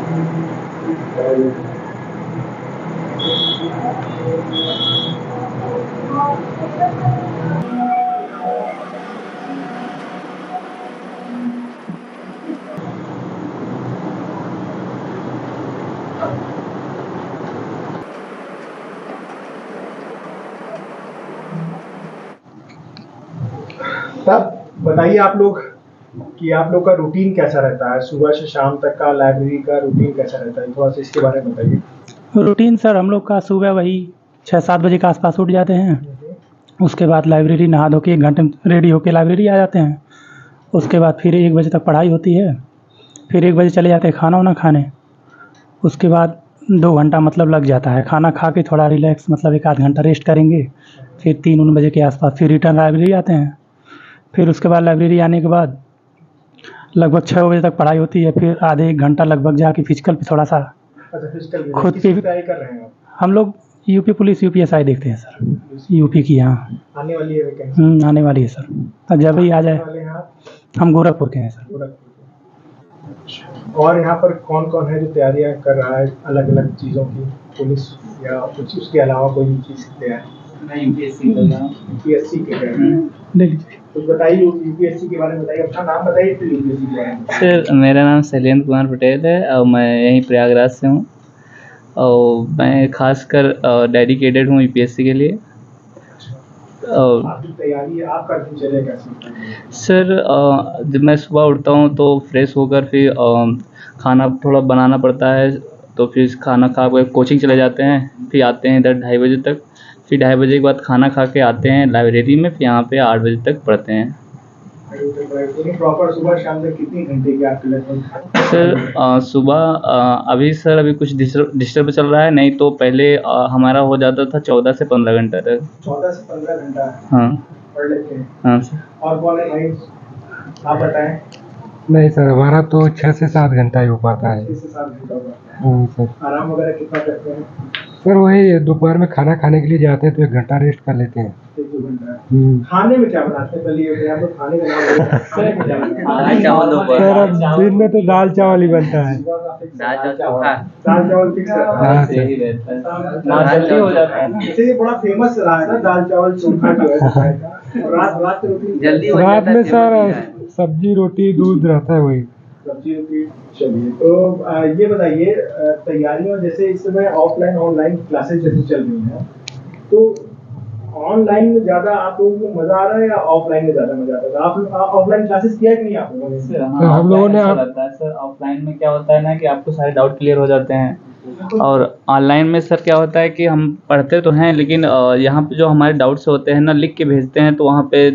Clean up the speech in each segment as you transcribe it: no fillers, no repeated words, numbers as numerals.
तब बताइए आप लोग कि आप लोग का रूटीन कैसा रहता है, सुबह से शाम तक का लाइब्रेरी का रूटीन कैसा रहता है, थोड़ा सा इसके बारे में बताइए। रूटीन सर हम लोग का सुबह वही 6-7 बजे के आसपास उठ जाते हैं। उसके बाद लाइब्रेरी नहा धो के 1 घंटे में रेडी होके लाइब्रेरी आ जाते हैं। उसके बाद फिर 1 बजे तक पढ़ाई होती है। फिर 1 बजे चले जाते हैं खाना वाना खाने। उसके बाद 2 घंटा मतलब लग जाता है। खाना खा के थोड़ा रिलैक्स मतलब 1 आध घंटा रेस्ट करेंगे। फिर 3-3 बजे के आसपास फिर रिटर्न लाइब्रेरी आते हैं। फिर उसके बाद लाइब्रेरी आने के बाद लगभग 6 बजे तक पढ़ाई होती है। फिर आधे 1 घंटा लगभग जाके फिजिकल पे थोड़ा सा अच्छा, फिजिकल खुद किसकी पे तैयारी कर रहे हैं आप? हम लोग यूपी पुलिस यूपीएसआई देखते हैं सर। यूपी की हाँ आने वाली है वैकेंसी? आने वाली है सर। अब जब ही आ जाए। वाले हैं आप? हम गोरखपुर के हैं सर। गोरखपुर के। और यहाँ पर कौन कौन है जो तैयारियाँ कर रहा है अलग अलग चीज़ों की, पुलिस या कुछ उसके अलावा कोई भी चीज़ की तैयारी? मैं यूपीएससी कर रहा हूँ। यूपीएससी के तैयारी। ले लीजिए। कुछ बताइए यूपीएससी के बारे में बताइए, अपना नाम बताइए फिर यूपीएससी के बारे में। सर मेरा नाम शैलेंद्र कुमार पटेल है और मैं यहीं प्रयागराज से हूँ और मैं खासकर डेडिकेटेड हूँ यूपीएससी के लिए। और आपकी तैयारी, आपका दिनचर्या कैसे होता है? सर जब मैं सुबह उठता हूँ तो फ्रेश होकर फिर खाना थोड़ा बनाना पड़ता है, तो फिर खाना खा कर कोचिंग चले जाते हैं। फिर आते हैं इधर 2:30 बजे तक। फिर 2:30 बजे के बाद खाना खा के आते हैं लाइब्रेरी में, फिर यहाँ पे 8 बजे तक पढ़ते हैं। प्रॉपर सुबह शाम तक कितने घंटे की आपके लगभग? सर सुबह अभी सर अभी कुछ डिस्टर्ब चल रहा है, नहीं तो पहले हमारा हो जाता था 14 से 15 घंटा तक। 14 से 15 घंटा हाँ पढ़ लेते हैं। हाँ सर। और कौन है भाई, आप बताएं। नहीं सर, हमारा तो 6 से 7 घंटा ही हो पाता है। 6 से 7 घंटा पढ़ते हैं। सर आराम वगैरह कितना करते हैं? सर वही दोपहर में खाना खाने के लिए जाते हैं तो 1 घंटा रेस्ट कर लेते हैं। 1-2 घंटा। खाने में क्या बनाते हैं पहले ये बताइए, आप लोग खाने का नाम बताइए। खाने में क्या बनाते हैं? दाल चावल दोपहर। सर अब दिन में तो दाल चावल ही बनता है। दाल चोखा। दाल चावल फिक्स है। हाँ सही सर। रहता है, नाश्ता जल्दी हो जाता है। जैसे ये बड़ा फेमस रहा है ना दाल चावल चोखा जो है दोपहर का। और रात की रोटी जल्दी हो रात जाता है, में फेमस भी है। सर सब्जी रोटी दूध रहता है वही। सब्जी रोटी। चलिए तो ये बताइए, तैयारियां जैसे इस समय ऑफलाइन ऑनलाइन क्लासेस जैसे चल रही हैं, तो ऑनलाइन में ज्यादा आप लोगों को मजा आ रहा है या ऑफलाइन में ज्यादा मजा आता है? आप ऑफलाइन क्लासेस किया कि नहीं आप लोगों ने? सर हम हाँ, लोगों ने ऑफलाइन अच्छा रहता है सर। ऑफलाइन में क्या होता है ना कि आपको सारे डाउट क्लियर हो जाते हैं, और ऑनलाइन में सर क्या होता है कि हम पढ़ते तो हैं लेकिन यहाँ पे जो हमारे डाउट्स होते हैं ना लिख के भेजते हैं, तो वहाँ पे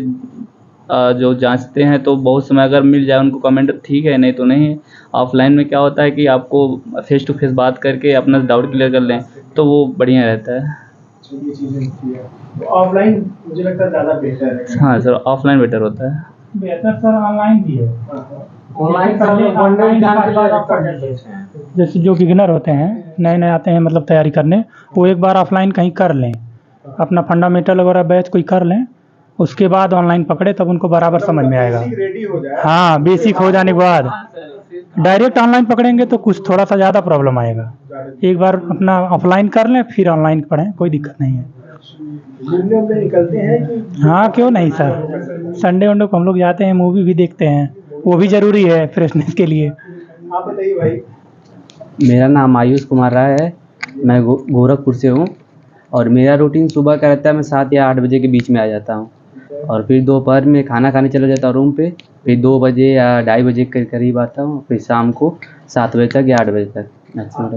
जो जांचते हैं तो बहुत समय अगर मिल जाए उनको कमेंट ठीक है, नहीं तो नहीं। ऑफलाइन में क्या होता है कि आपको फेस टू फेस बात करके अपना डाउट क्लियर कर लें तो वो बढ़िया रहता है। ये चीजें होती है तो ऑफलाइन मुझे लगता है ज्यादा बेहतर है। हाँ सर, ऑफलाइन बेटर होता है। बेहतर सर ऑनलाइन भी है। जैसे जो बिगिनर होते हैं, नए नए आते हैं मतलब तैयारी करने, वो एक बार ऑफलाइन कहीं कर लें, अपना फंडामेंटल वगैरह बैच कोई कर लें, उसके बाद ऑनलाइन पकड़े तब उनको बराबर समझ में आएगा। रेडी हो जाए। हाँ बेसिक हो जाने के बाद डायरेक्ट ऑनलाइन पकड़ेंगे तो कुछ थोड़ा सा ज़्यादा प्रॉब्लम आएगा। एक बार अपना ऑफलाइन कर लें फिर ऑनलाइन पढ़ें, कोई दिक्कत नहीं है। घूमने उमने निकलते हैं कि? हाँ क्यों नहीं सर, संडे वंडे को हम लोग जाते हैं, मूवी भी देखते हैं, वो भी ज़रूरी है फ्रेशनेस के लिए। आप बताइए भाई। मेरा नाम आयुष कुमार राय है। मैं गोरखपुर से हूँ और मेरा रूटीन सुबह का रहता है, मैं 7 या 8 बजे के बीच में आ जाता हूँ और फिर दोपहर में खाना खाने चला जाता हूँ रूम पे। फिर 2 बजे या 2:30 बजे के करीब आता हूँ, फिर शाम को 7 बजे तक या 8 बजे तक मैक्सिमम।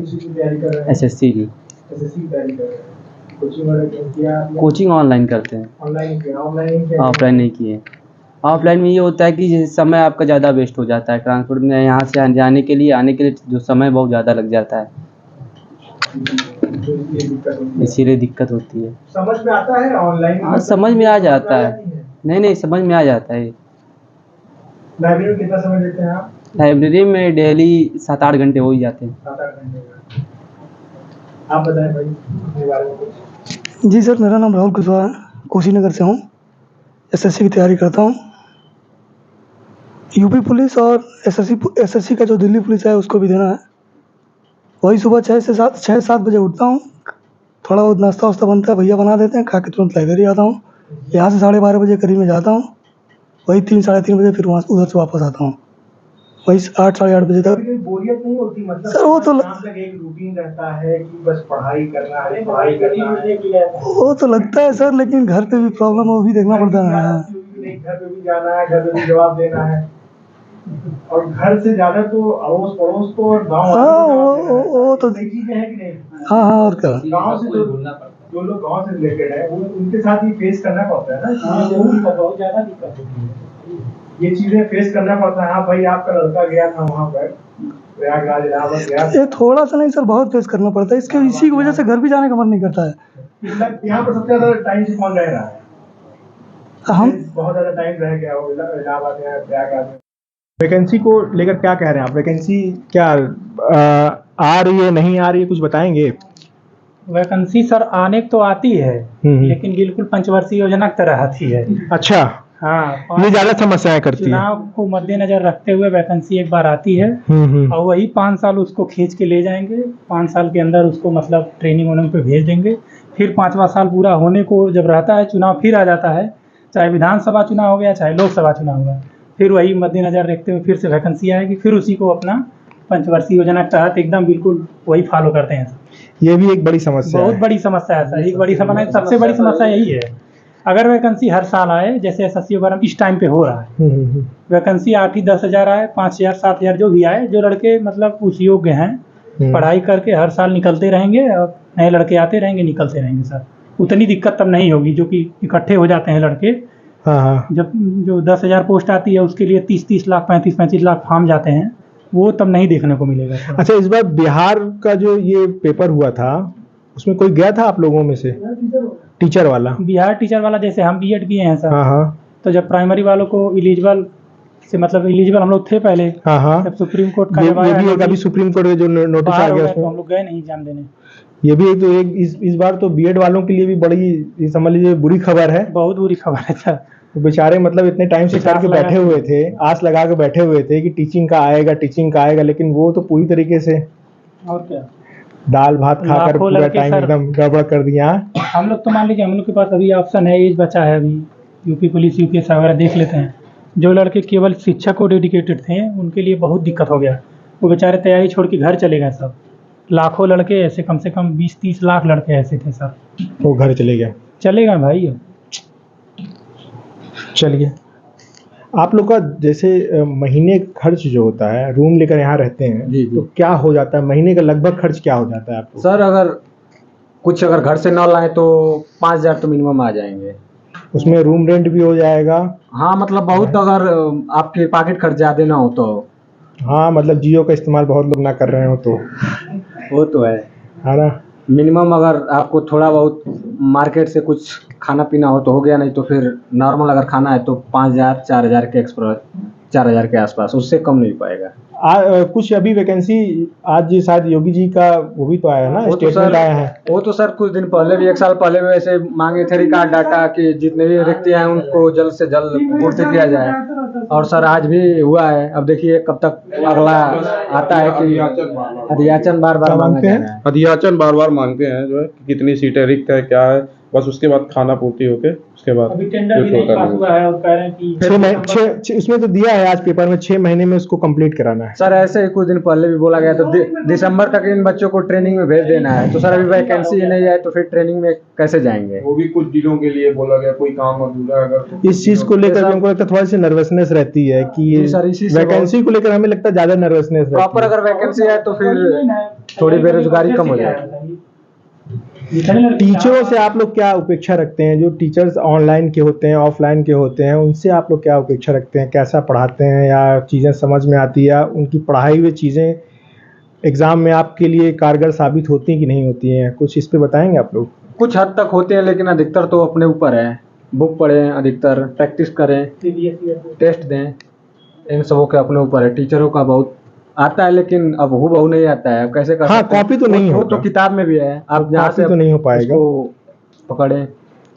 एसएससी की तैयारी कर रहे हैं? कोचिंग वगैरह किया? कोचिंग ऑनलाइन करते हैं, ऑनलाइन किया? ऑनलाइन ऑफलाइन नहीं किए। ऑफलाइन में ये होता है कि जैसे समय आपका ज़्यादा वेस्ट हो जाता है, ट्रांसपोर्ट में यहाँ से जाने के लिए आने के लिए जो समय बहुत ज़्यादा लग जाता है, इसीलिए दिक्कत होती है। समझ में आता है ऑनलाइन? हाँ समझ में आ जाता है। नहीं समझ में आ जाता है। लाइब्रेरी में कितना समय देते हैं आप? लाइब्रेरी में डेली 7-8 घंटे हो ही जाते हैं। 7-8 घंटे। आप बताएं भाई अपने बारे में कुछ। जी सर, मेरा नाम राहुल कुशवाहा है, कुशीनगर से हूँ। एसएससी की तैयारी करता हूँ। यूपी पुलिस और एसएससी का जो दिल्ली पुलिस है उसको भी देना है। वही सुबह 6-7 बजे उठता हूँ, थोड़ा बहुत नाश्ता वास्ता बनता है, भैया बना देते हैं, खा के तुरंत लाइब्रेरी आता हूँ। यहाँ से 12:30 बजे करीब में जाता हूँ, वही 3-3:30 बजे फिर वहाँ उधर से वापस आता हूँ, वही 8-8:30 बजे तक। कभी बोरियत नहीं होती, मतलब सर वो तो शाम तक एक रूटीन रहता है कि बस पढ़ाई करना है, पढ़ाई करना है। वो तो लगता है सर, लेकिन घर पे भी प्रॉब्लम, वो भी देखना पड़ता है। घर पे भी जाना है, घर पे भी जवाब देना है, और घर से ज्यादा तो अड़ोस पड़ोस को और गाँव हाँ वो तो सही चीजें हैं कि नहीं। हाँ और क्या। गाँव से जो लोग गाँव से रिलेटेड है वो उनके साथ ही फेस करना पड़ता है ना, बहुत ज्यादा दिक्कत होती है, ये चीजें फेस करना पड़ता है। हाँ भाई, आपका लड़का गया था वहाँ पर प्रयागराज, इलाहाबाद गया, ये थोड़ा सा नहीं सर, बहुत फेस करना पड़ता है, इसी की वजह से घर भी जाने का मन नहीं करता है। यहाँ पर सबसे ज्यादा टाइम से कौन रह रहा है? हम बहुत ज्यादा टाइम रह गया हो इलाहाबाद में, प्रयागराज में। वैकेंसी को लेकर क्या कह रहे हैं आप? वैकेंसी क्या आ रही है, नहीं आ रही है, कुछ बताएंगे? वैकेंसी सर आने तो आती है, लेकिन बिल्कुल पंचवर्षीय योजना की तरह आती है। अच्छा, हाँ, ये ज्यादा समस्याएं करती है। चुनाव को मद्देनजर रखते हुए वैकेंसी एक बार आती है, और वही 5 साल उसको खींच के ले जाएंगे। 5 साल के अंदर उसको मतलब ट्रेनिंग वोनिंग पे भेज देंगे। फिर 5वां साल पूरा होने को जब रहता है, चुनाव फिर आ जाता है, चाहे विधानसभा चुनाव हो गया चाहे लोकसभा चुनाव हो गया, फिर वही मद्देनजर रखते हुए फिर से वैकेंसी आएगी, फिर उसी को अपना पंचवर्षीय योजना के तहत एकदम बिल्कुल वही फॉलो करते हैं। ये भी एक बड़ी समस्या बहुत है। बड़ी समस्या है सर, एक बड़ी समस्या, सबसे बड़ी समस्या यही है। अगर वैकेंसी हर साल आए, जैसे एसएससी वगैरह इस टाइम पे हो रहा है, वैकेंसी 8-10 हज़ार आए, 5,000-7,000 जो भी आए, जो लड़के मतलब उस योग्य हैं, पढ़ाई करके हर साल निकलते रहेंगे, और नए लड़के आते रहेंगे, निकलते रहेंगे सर, उतनी दिक्कत तब नहीं होगी। जो कि इकट्ठे हो जाते हैं लड़के, जब जो 10,000 पोस्ट आती है उसके लिए 30-30 लाख 35-35 लाख फॉर्म जाते हैं, वो तब नहीं देखने को मिलेगा सर। अच्छा, इस बार बिहार का जो ये पेपर हुआ था, उसमें कोई गया था आप लोगों में से? टीचर वाला? बिहार टीचर वाला, जैसे हम बीएड किए हैं सर, हाँ, तो जब प्राइमरी वालों को एलिजिबल से, मतलब एलिजिबल हम लोग थे पहले, हाँ, जब सुप्रीम कोर्ट का ये जब आया भी एक अभी सुप्रीम कोर्ट में जो नोटिस आ गया तो उसमें हम लोग गए नहीं एग्जाम देने। ये भी एक, तो एक इस बार तो बीएड वालों के लिए भी बड़ी, ये समझ लीजिए बुरी खबर है। बहुत बुरी खबर है सर। तो बेचारे मतलब इतने टाइम से करके बैठे हुए थे, आस लगा के बैठे हुए थे कि टीचिंग का आएगा, लेकिन वो तो पूरी तरीके से और क्या, दाल भात खाकर पूरा टाइम एकदम गड़बड़ कर दिया। हम लोग तो मान लीजिए हम लोग के पास अभी ऑप्शन है, एज बचा है अभी, यूपी पुलिस यूपीएससी वगैरह देख लेते हैं। जो लड़के केवल शिक्षा को डेडिकेटेड थे, उनके लिए बहुत दिक्कत हो गया, वो बेचारे तैयारी छोड़ के घर चले गए सब। लाखों लड़के ऐसे, कम से कम 20-30 लाख लड़के ऐसे थे सर, वो घर चले गए भाई। चलिए, आप लोग का जैसे महीने खर्च जो होता है, रूम लेकर यहाँ रहते हैं, जी। तो क्या हो जाता है महीने का लगभग खर्च, क्या हो जाता है आपको? सर अगर घर से ना लाएं तो 5,000 तो मिनिमम आ जाएंगे। उसमें रूम रेंट भी हो जाएगा? हाँ, मतलब बहुत, अगर आपके पॉकेट खर्च ज़्यादा ना हो तो। हाँ, मतलब जियो का इस्तेमाल बहुत लोग ना कर रहे हो तो। वो तो है ना, मिनिमम अगर आपको थोड़ा बहुत मार्केट से कुछ खाना पीना हो तो हो गया, नहीं तो फिर नॉर्मल अगर खाना है तो 5,000-4,000 के एक्सप्रेस, 4,000 के आसपास, उससे कम नहीं पाएगा। कुछ अभी वैकेंसी आज शायद योगी जी का वो भी तो आया ना, स्टेटमेंट आया है। वो तो सर कुछ दिन पहले भी, 1 साल पहले भी वैसे मांगे थे रिकॉर्ड डाटा कि जितने भी रिक्तियाँ हैं उनको जल्द से जल्द पूर्ति किया जाए, और सर आज भी हुआ है। अब देखिए कब तक अगला आता है कि अध्याचन बार बार मांगते हैं, अध्याचन बार बार मांगते हैं, जो है कितनी सीटें रिक्त है, क्या है, बस उसके बाद खाना पूर्ति होके उसके बाद अभी टेंडर भी नहीं पास हुआ है, और कह रहे हैं कि उसमें तो दिया है आज पेपर में 6 महीने में उसको कंप्लीट कराना है। सर ऐसे ही कुछ दिन पहले भी बोला गया, तो दिसंबर तक इन बच्चों को ट्रेनिंग में भेज देना है। तो सर अभी वैकेंसी नहीं है तो फिर ट्रेनिंग में कैसे जाएंगे? वो भी कुछ दिनों के लिए बोला गया, कोई काम अधूरा अगर इस चीज को लेकर हमको लगता है थोड़ी सी नर्वसनेस रहती है कि वैकेंसी को लेकर हमें लगता है ज्यादा नर्वसनेस। प्रॉपर अगर वैकेंसी है तो फिर थोड़ी बेरोजगारी कम हो जाएगी। टीचरों से आप लोग क्या अपेक्षा रखते हैं? जो टीचर्स ऑनलाइन के होते हैं, ऑफलाइन के होते हैं, उनसे आप लोग क्या अपेक्षा रखते हैं? कैसा पढ़ाते हैं, या चीज़ें समझ में आती है, उनकी पढ़ाई हुई चीज़ें एग्ज़ाम में आपके लिए कारगर साबित होती हैं कि नहीं होती हैं? कुछ इस पे बताएंगे आप लोग। कुछ हद तक होते हैं, लेकिन अधिकतर तो अपने ऊपर है। बुक पढ़ें, अधिकतर प्रैक्टिस करें, टेस्ट दें, इन सबों के अपने ऊपर है। टीचरों का बहुत आता है, लेकिन अब हूबहू नहीं आता है। अब कैसे कर हाँ, कॉपी तो नहीं हो, तो किताब में भी है, आप जहाँ से तो नहीं हो पाएगा, पकड़ें।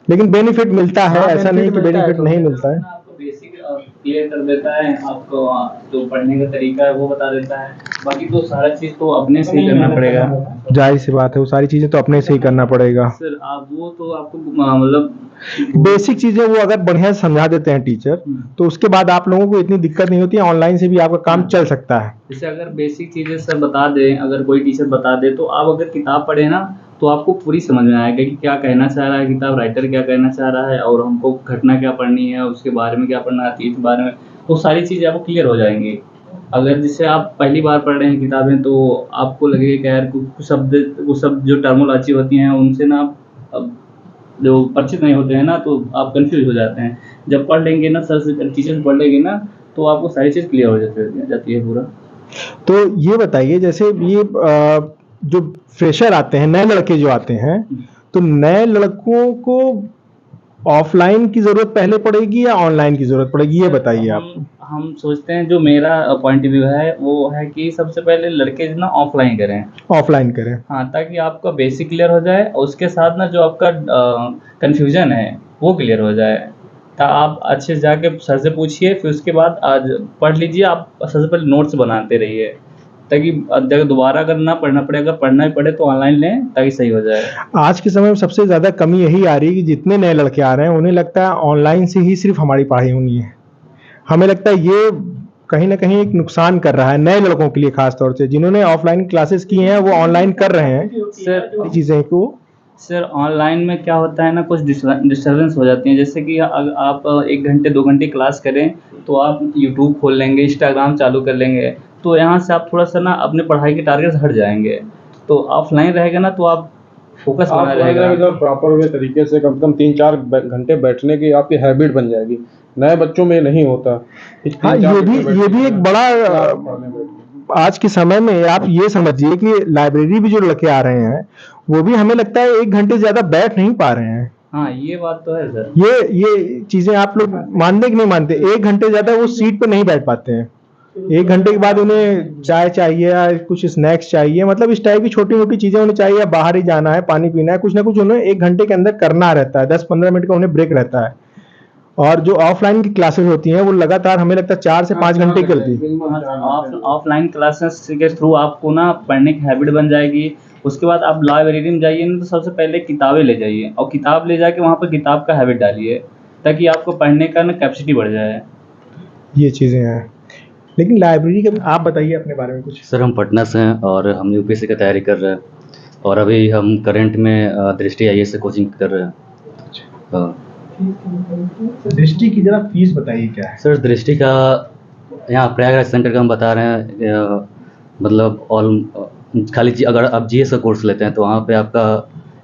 लेकिन बेनिफिट मिलता है, ऐसा नहीं कि बेनिफिट नहीं मिलता है। आपको बेसिक क्लियर कर देता है आपको, जो पढ़ने का तरीका है वो बता देता है। बाकी तो सारा चीज़ तो अपने से ही करना पड़ेगा जाहिर सी बात है, वो सारी चीज़ें तो अपने से ही करना पड़ेगा। सर। आप वो तो आपको मतलब बेसिक चीज़ें वो अगर बढ़िया से समझा देते हैं टीचर, तो उसके बाद आप लोगों को इतनी दिक्कत नहीं होती है, ऑनलाइन से भी आपका काम चल सकता है। जैसे अगर बेसिक चीज़ें सर बता दें, अगर कोई टीचर बता दे, तो आप अगर किताब पढ़े ना तो आपको पूरी समझ में आएगा कि क्या कहना चाह रहा है किताब, राइटर क्या कहना चाह रहा है, और हमको घटना क्या पढ़नी है, उसके बारे में क्या पढ़ना है, इस बारे में वो सारी चीज़ें आपको क्लियर हो जाएंगी। अगर जैसे आप पहली बार पढ़ रहे हैं किताबें, तो आपको लगेगा कि यार कुछ शब्द जो टर्मोलॉजी होती हैं उनसे ना अब जो परिचित नहीं होते हैं ना, तो आप कंफ्यूज हो जाते हैं। जब पढ़ लेंगे ना, सर से टीचर से पढ़ लेंगे ना, तो आपको सारी चीज़ क्लियर हो जाती है पूरा। तो ये बताइए, जैसे ये जो फ्रेशर आते हैं, नए लड़के जो आते हैं, तो नए लड़कों को ऑफलाइन की जरूरत पहले पड़ेगी या ऑनलाइन की जरूरत पड़ेगी, ये बताइए आप। हम सोचते हैं, जो मेरा पॉइंट ऑफ व्यू है वो है कि सबसे पहले लड़के ना ऑफलाइन करें। ऑफलाइन करें, हाँ, ताकि आपका बेसिक क्लियर हो जाए, और उसके साथ ना जो आपका कंफ्यूजन है वो क्लियर हो जाए। तो आप अच्छे से जाके सर से पूछिए, फिर उसके बाद आज पढ़ लीजिए। आप सबसे पहले नोट्स बनाते रहिए, ताकि अगर दोबारा अगर ना पढ़ना पड़े, अगर पढ़ना भी पड़े तो ऑनलाइन लें ताकि सही हो जाए। आज के समय में सबसे ज्यादा कमी यही आ रही है कि जितने नए लड़के आ रहे हैं उन्हें लगता है ऑनलाइन से ही सिर्फ हमारी पढ़ाई होनी है। हमें लगता है ये कहीं ना कहीं एक नुकसान कर रहा है नए लड़कों के लिए, खास तौर से जिन्होंने ऑफलाइन क्लासेस की हैं वो ऑनलाइन कर रहे हैं सर चीजें को। सर ऑनलाइन में क्या होता है ना, कुछ डिस्टर्बेंस हो जाती है। जैसे कि अगर आप 1 घंटे 2 घंटे क्लास करें, तो आप यूट्यूब खोल लेंगे, इंस्टाग्राम चालू कर लेंगे, तो यहाँ से आप थोड़ा सा ना अपने पढ़ाई के टारगेट से हट जाएंगे। तो ऑफलाइन रहेगा ना, तो आप फोकस बना रहेगा। जब प्रॉपर वे तरीके से कम से कम 3-4 घंटे बैठने की आपकी हैबिट बन जाएगी। नए बच्चों में नहीं होता। हाँ, ये भी एक बड़ा आज के समय में आप ये समझिए कि लाइब्रेरी भी जो लड़के आ रहे हैं वो भी हमें लगता है 1 घंटे ज्यादा बैठ नहीं पा रहे हैं। हाँ, ये बात तो है सर। ये चीजें आप लोग मानते कि नहीं मानते? 1 घंटे ज्यादा वो सीट पे नहीं बैठ पाते हैं। 1 घंटे के बाद उन्हें चाय चाहिए या कुछ स्नैक्स चाहिए, मतलब इस टाइप की छोटी मोटी चीजें उन्हें चाहिए, या बाहर ही जाना है, पानी पीना है, कुछ ना कुछ उन्हें 1 घंटे के अंदर करना रहता है। 10-15 मिनट का उन्हें ब्रेक रहता है। और जो ऑफलाइन की क्लासेस होती हैं वो लगातार हमें लगता है 4 से 5 घंटे की होती है। ऑफलाइन क्लासेस के थ्रू आपको ना पढ़ने की हैबिट बन जाएगी। उसके बाद आप लाइब्रेरी में जाइए ना, तो सबसे पहले किताबें ले जाइए, और किताब ले जाके वहाँ पर किताब का हैबिट डालिए, ताकि आपको पढ़ने का ना कैपेसिटी बढ़ जाए। ये चीज़ें हैं। लेकिन लाइब्रेरी का आप बताइए अपने बारे में कुछ। सर हम पटना से हैं और हम यूपीएससी की तैयारी कर रहे हैं, और अभी हम करंट में दृष्टि आईएएस से कोचिंग कर रहे हैं। दृष्टि की जरा फीस बताइए क्या है? सर दृष्टि का यहाँ प्रयागराज सेंटर का हम बता रहे हैं, मतलब खाली अगर आप जीएस का कोर्स लेते हैं तो वहाँ पे आपका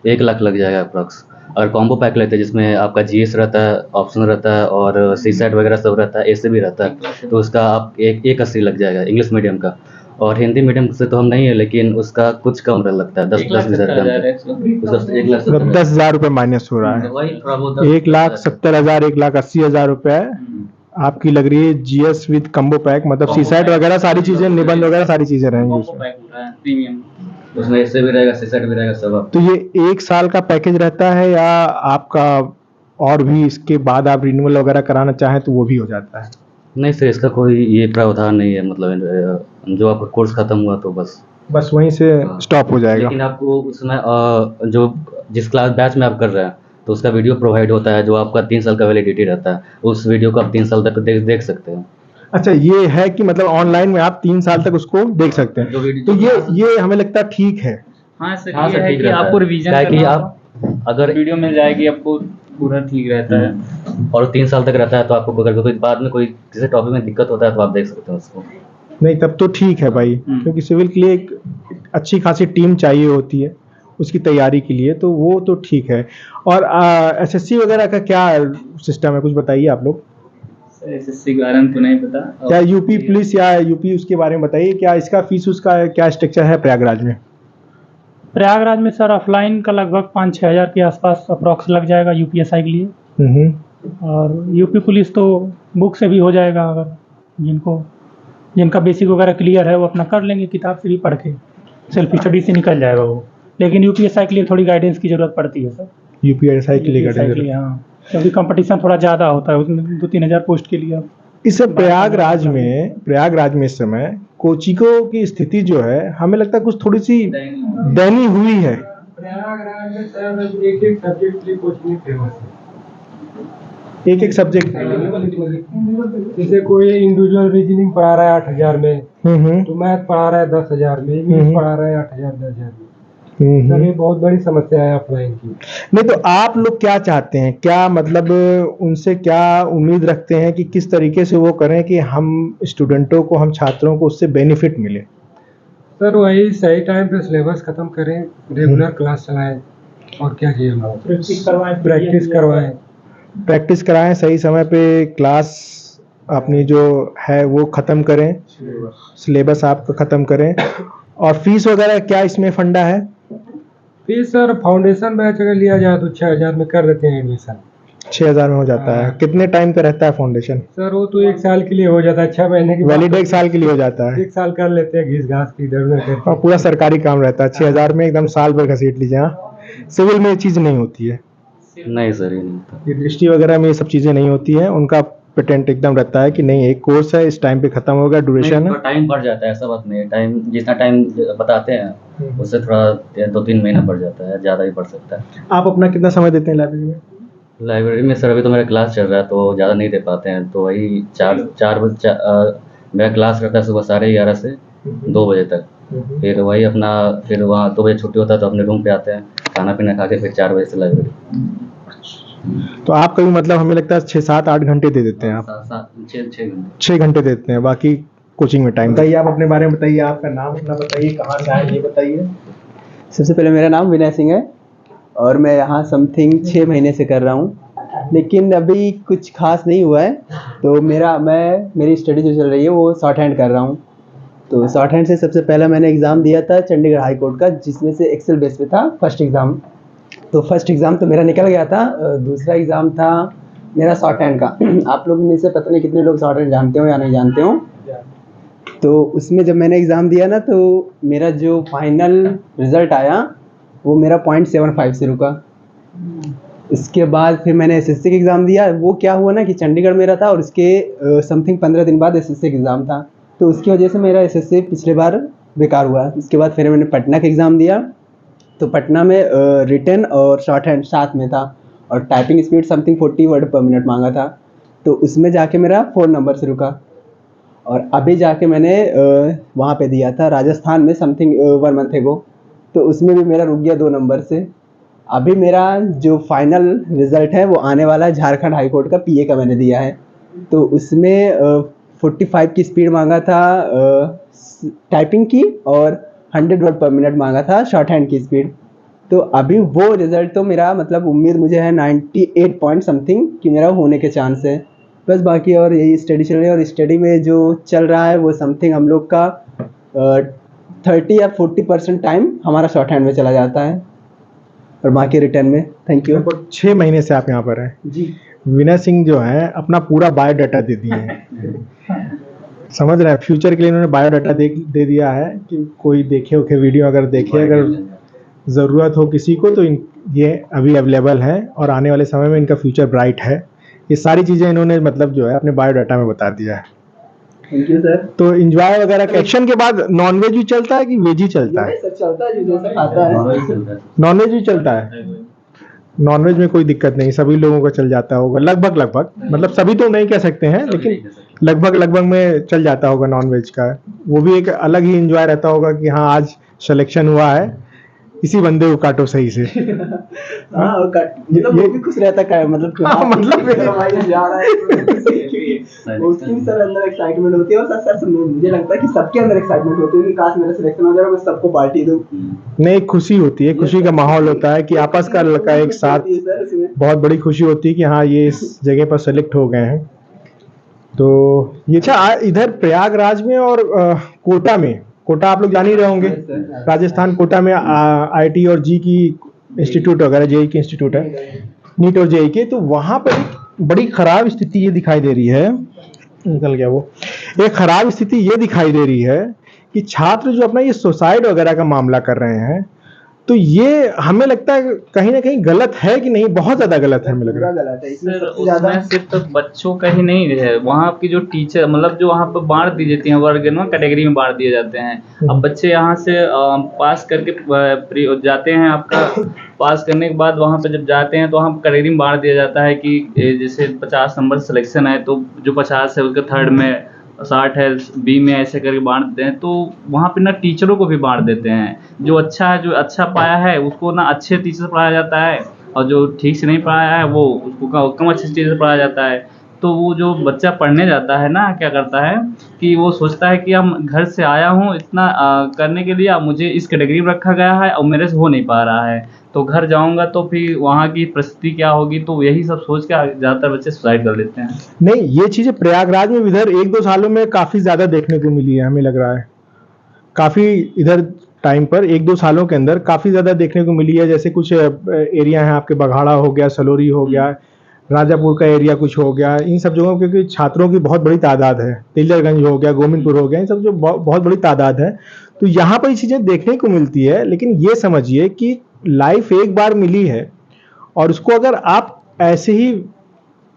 1 लाख लग जाएगा अप्रॉक्स। अगर कॉम्बो पैक लेते हैं जिसमें आपका जीएस रहता है, ऑप्शन रहता है, और सीसेट वगैरह सब रहता है, एसे भी रहता है, तो उसका आप 180 लग जाएगा इंग्लिश मीडियम का। और हिंदी मीडियम से तो हम नहीं है, लेकिन उसका कुछ कम लगता है, 10-10,000 उसका 10,000 रुपये माइनस हो रहा है। 1,70,000 1,80,000 रुपये आपकी लग रही है जीएस विद कम्बो पैक, मतलब सीसेट वगैरह सारी चीजें, निबंध वगैरह सारी चीजें रहेंगी उसमें। उसमें एसे भी रहेगा, सीसेट भी रहेगा सब। तो ये 1 साल का पैकेज रहता है, या आपका और भी इसके बाद आप रिन्यूअल वगैरह कराना चाहें तो वो भी हो जाता है? नहीं सर, इसका कोई ये प्रावधान नहीं है, मतलब जो आपका कोर्स खत्म हुआ तो बस वहीं से स्टॉप हो जाएगा। लेकिन आपको उसमें जो जिस क्लास बैच में आप कर रहे हैं तो उसका वीडियो प्रोवाइड होता है, जो आपका 3 साल का वैलिडिटी रहता है, उस वीडियो को आप 3 साल तक देख सकते हैं। अच्छा, ये है कि मतलब ऑनलाइन में आप 3 साल तक उसको देख सकते हैं, तो ये हमें लगता है ठीक है। हाँ सर, ये है कि आपको रिवीजन कि आप अगर वीडियो मिल जाएगी आपको, पूरा ठीक रहता है। और 3 साल तक रहता है, तो आपको अगर कोई बाद में कोई किसी टॉपिक में दिक्कत होता है तो आप देख सकते हैं उसको। नहीं, तब तो ठीक है भाई, क्योंकि सिविल के लिए एक अच्छी खासी टीम चाहिए होती है उसकी तैयारी के लिए, तो वो तो ठीक है। और एसएससी वगैरह का क्या सिस्टम है, कुछ बताइए आप लोग। एसएससी के बारे में तो नहीं पता। क्या यूपी पुलिस या यूपी उसके बारे में बताइए, क्या इसका फीस उसका क्या स्ट्रक्चर है प्रयागराज में? प्रयागराज में सर ऑफलाइन का लगभग 5-6 हज़ार के आसपास अप्रॉक्स लग जाएगा यूपीएसआई के लिए। और यूपी पुलिस तो बुक से भी हो जाएगा, अगर जिनका बेसिक वगैरह क्लियर है वो अपना कर लेंगे, किताब से भी पढ़ के सेल्फ स्टडी से निकल जाएगा वो। लेकिन यूपीएसआई के लिए थोड़ी गाइडेंस की ज़रूरत पड़ती है सर। यूपीएसआई के लिए गाइडेंस, हाँ, क्योंकि कंपटीशन थोड़ा ज़्यादा होता है उसमें, 2-3 हज़ार पोस्ट के लिए इस प्रयागराज में इस समय कोचिंगों की स्थिति जो है हमें लगता है कुछ थोड़ी सी दयनीय हुई है। प्रयागराज में सर एक एक सब्जेक्ट के लिए कोचिंग फेमस है। एक सब्जेक्ट जैसे कोई इंडिविजुअल रीजनिंग पढ़ा रहा है 8,000 में, तो मैथ पढ़ा रहा है 10,000 में, इंग्लिश पढ़ा रहा है 8,000 10,000 में। सर ये बहुत बड़ी समस्या है ऑफलाइन की। नहीं तो आप लोग क्या चाहते हैं, क्या मतलब उनसे क्या उम्मीद रखते हैं कि किस तरीके से वो करें कि हम स्टूडेंटों को, हम छात्रों को उससे बेनिफिट मिले? सर वही सही टाइम पे सिलेबस खत्म करें, रेगुलर क्लास चलाएं, और क्या चाहिए हमारा? प्रैक्टिस कराएं, सही समय पे क्लास अपनी जो है वो ख़त्म करें, सिलेबस आपका ख़त्म करें। और फीस वगैरह क्या इसमें फंडा है? फीस सर फाउंडेशन बैच अगर लिया जाए तो 6,000 में कर देते हैं एडमिशन। 6,000 में हो जाता है। कितने टाइम का रहता है फाउंडेशन? सर वो तो 1 साल के लिए हो जाता है, 6 महीने की वैलिड 1 साल के लिए हो जाता है। 1 साल कर लेते हैं घिस घास की इधर उधर करके। और पूरा सरकारी काम रहता है, 6,000 में एकदम साल भर घसीट लीजिए। हाँ, सिविल में ये चीज़ नहीं होती है। नहीं सर, ये नहीं होता। ये दृष्टि वगैरह में ये सब चीज़ें नहीं होती हैं। उनका पेटेंट एकदम रहता है कि नहीं, एक कोर्स है, इस टाइम पे खत्म होगा, ड्यूरेशन है। टाइम बढ़ जाता है, ऐसा बात नहीं है। टाइम जितना टाइम बताते हैं उससे थोड़ा 2-3 महीना बढ़ जाता है, ज़्यादा भी बढ़ सकता है। आप अपना कितना समय देते हैं लाइब्रेरी में? लाइब्रेरी में सर अभी तो मेरा क्लास चल रहा है तो ज़्यादा नहीं दे पाते हैं, तो वही 4 बजे मेरा क्लास रहता है सुबह 11:30 से 2 बजे तक। फिर वही अपना, फिर वहाँ 2 बजे छुट्टी होता है तो अपने रूम पे आते हैं, खाना पीना खा के फिर 4 बजे से लाइब्रेरी। तो आप कभी मतलब हमें लगता है 6, 7, 8 घंटे दे देते हैं आप? 6 घंटे देते हैं, बाकी कोचिंग में टाइम। बताइए, आप अपने बारे में बताइए, आपका नाम अपना बताइए, कहाँ से आए ये बताइए। सबसे पहले मेरा नाम विनय सिंह है और मैं यहाँ समथिंग 6 महीने से कर रहा हूँ, लेकिन अभी कुछ खास नहीं हुआ है। तो मेरी स्टडी जो चल रही है वो शॉर्ट हैंड कर रहा हूँ। तो शॉर्ट हैंड से सबसे पहला मैंने एग्ज़ाम दिया था चंडीगढ़ हाई कोर्ट का, जिसमें से एक्सेल बेस पे था फर्स्ट एग्ज़ाम। तो फर्स्ट एग्ज़ाम तो मेरा निकल गया था। दूसरा एग्ज़ाम था मेरा शॉर्ट हैंड का। आप लोग में से पता नहीं कितने लोग शॉर्ट हैंड जानते हो या नहीं जानते हो। तो उसमें जब मैंने एग्ज़ाम दिया ना, तो मेरा जो फाइनल रिज़ल्ट आया वो मेरा 0.75 से रुका। इसके बाद फिर मैंने एसएससी का एग्ज़ाम दिया। वो क्या हुआ ना कि चंडीगढ़ मेरा था और इसके समथिंग 15 दिन बाद एसएससी का एग्ज़ाम था, तो उसकी वजह से मेरा एसएससी पिछले बार बेकार हुआ। इसके बाद फिर मैंने पटना का एग्ज़ाम दिया, तो पटना में रिटन और शॉर्ट हैंड साथ में था और टाइपिंग स्पीड समथिंग 40 वर्ड पर मिनट मांगा था। तो उसमें जाके मेरा 4 नंबर से रुका। और अभी जाके मैंने वहाँ पे दिया था राजस्थान में समथिंग 1 मंथ एगो, तो उसमें भी मेरा रुक गया 2 नंबर से। अभी मेरा जो फाइनल रिज़ल्ट है वो आने वाला है झारखंड हाई कोर्ट का, पीए का मैंने दिया है। तो उसमें 45 की स्पीड मांगा था टाइपिंग की और 100 वर्ड पर मिनट मांगा था शॉर्ट हैंड की स्पीड। तो अभी वो रिज़ल्ट तो मेरा मतलब उम्मीद मुझे है 98 पॉइंट समथिंग कि मेरा होने के चांस है। बस बाकी और यही स्टडी चल रही है, और स्टडी में जो चल रहा है वो समथिंग हम लोग का 30 या 40% टाइम हमारा शॉर्ट हैंड में चला जाता है और बाकी रिटर्न में। Thank you. 6 महीने से आप यहाँ पर हैं जी। विनय सिंह जो है अपना पूरा बायोडाटा दे दिए हैं। समझ रहे हैं, फ्यूचर के लिए इन्होंने बायोडाटा दे दिया है कि कोई देखे वीडियो, अगर देखे, अगर ज़रूरत हो किसी को तो ये अभी अवेलेबल है और आने वाले समय में इनका फ्यूचर ब्राइट है। ये सारी चीज़ें इन्होंने मतलब जो है अपने बायोडाटा में बता दिया है। Thank you sir. तो एंजॉय वगैरह एक्शन के बाद नॉनवेज भी चलता है कि वेज ही चलता है? सब चलता है, जो जैसा खाता है। नॉनवेज भी चलता है। नॉनवेज में कोई दिक्कत नहीं, सभी लोगों का चल जाता होगा लगभग, मतलब सभी तो नहीं कह सकते हैं, लेकिन लगभग में चल जाता होगा नॉनवेज का। वो भी एक अलग ही एंजॉय रहता होगा कि हाँ आज सिलेक्शन हुआ है, इसी बंदे को काटो सही से। हाँ, मतलब वो भी खुश रहता है, मतलब जा रहा है उसकी भी सर अंदर एक्साइटमेंट होती है। और सर मुझे लगता है कि सबके अंदर एक्साइटमेंट होती है कि काश मेरा सिलेक्शन हो जाए, मैं सबको पार्टी दूं। नहीं, खुशी होती है, खुशी का माहौल होता है कि आपस का लड़का एक साथ, बहुत बड़ी खुशी होती है कि हाँ ये इस जगह पर सेलेक्ट हो गए हैं। तो ये अच्छा, इधर प्रयागराज में और कोटा आप लोग जान ही रहे होंगे, राजस्थान कोटा में आईटी और जी की इंस्टीट्यूट वगैरह, जेई की इंस्टीट्यूट है, नीट और जेई के। तो वहाँ पर एक बड़ी खराब स्थिति ये दिखाई दे रही है, निकल गया वो, एक खराब स्थिति ये दिखाई दे रही है कि छात्र जो अपना ये सुसाइड वगैरह का मामला कर रहे हैं, तो ये हमें लगता है कहीं ना कहीं गलत है कि नहीं, बहुत ज्यादा गलत है हमें लग रहा है। गलत है इसमें सर सबसे ज्यादा। उसमें सिर्फ बच्चों का ही नहीं है, वहाँ की जो टीचर मतलब जो वहाँ पर बांट दी जाती हैं, वर्ग में कैटेगरी में बांट दिए जाते हैं। अब बच्चे यहाँ से पास करके जाते हैं, आपका पास करने के बाद वहाँ पे जब जाते हैं तो वहाँ कैटेगरी में बांट दिया जाता है कि जैसे 50 नंबर सिलेक्शन है तो जो 50 है उसके थर्ड में, 60 है बी में, ऐसे करके बांट देते हैं। तो वहाँ पे ना टीचरों को भी बांट देते हैं, जो अच्छा है, जो अच्छा पाया है उसको ना अच्छे टीचर से पढ़ाया जाता है, और जो ठीक से नहीं पढ़ाया है वो उसको कम अच्छे टीचर से पढ़ाया जाता है। तो वो जो बच्चा पढ़ने जाता है ना, क्या करता है कि वो सोचता है कि हम घर से आया हूँ इतना करने के लिए, अब मुझे इस कैटेगरी में रखा गया है और मेरे से हो नहीं पा रहा है, तो घर जाऊंगा तो फिर वहाँ की परिस्थिति क्या होगी, तो यही सब सोच के ज़्यादातर बच्चे सुसाइड कर लेते हैं। नहीं, ये चीजें प्रयागराज में इधर 1-2 सालों में काफी ज्यादा देखने को मिली है, हमें लग रहा है काफी इधर टाइम पर 1-2 सालों के अंदर काफी ज्यादा देखने को मिली है। जैसे कुछ एरिया हैं आपके, बघाड़ा हो गया, सलोरी हो गया, राजापुर का एरिया कुछ हो गया, इन सब जगहों क्योंकि छात्रों की बहुत बड़ी तादाद है, तिलरगंज हो गया, गोविंदपुर हो गया, इन सब जो बहुत बड़ी तादाद है, तो यहाँ पर ये चीजें देखने को मिलती है। लेकिन ये समझिए कि लाइफ एक बार मिली है और उसको अगर आप ऐसे ही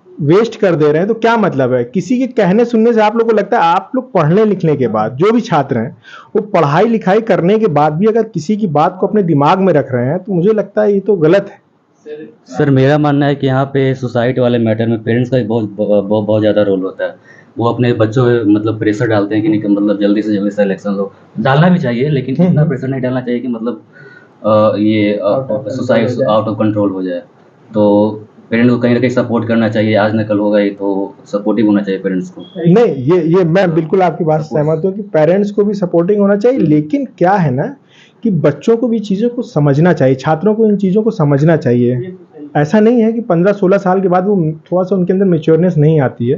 वेस्ट कर दे रहे हैं तो क्या मतलब है? किसी के कहने सुनने से आप लोग को लगता है, आप लोग पढ़ने लिखने के बाद, जो भी छात्र हैं वो पढ़ाई लिखाई करने के बाद भी अगर किसी की बात को अपने दिमाग में रख रहे हैं तो मुझे लगता है ये तो गलत है। सर मेरा मानना है कि यहाँ पे सोसाइटी वाले मैटर में पेरेंट्स का भी बहुत ज़्यादा रोल होता है। वो अपने बच्चों पे मतलब प्रेशर डालते हैं कि नहीं, मतलब जल्दी से जल्दी सिलेक्शन हो, डालना भी चाहिए लेकिन इतना प्रेशर नहीं डालना चाहिए कि मतलब ये सोसाइटी आउट ऑफ कंट्रोल हो जाए। तो पेरेंट्स को कहीं ना कहीं सपोर्ट करना चाहिए, आज न कल होगा ये, तो सपोर्टिव होना चाहिए पेरेंट्स को। नहीं, ये मैं बिल्कुल आपकी बात से सहमत हूँ कि पेरेंट्स को भी सपोर्टिंग होना चाहिए, लेकिन क्या है ना कि बच्चों को भी चीज़ों को समझना चाहिए, छात्रों को इन चीज़ों को समझना चाहिए। ऐसा नहीं है कि 15-16 साल के बाद वो थोड़ा सा उनके अंदर मेच्योरनेस नहीं आती है।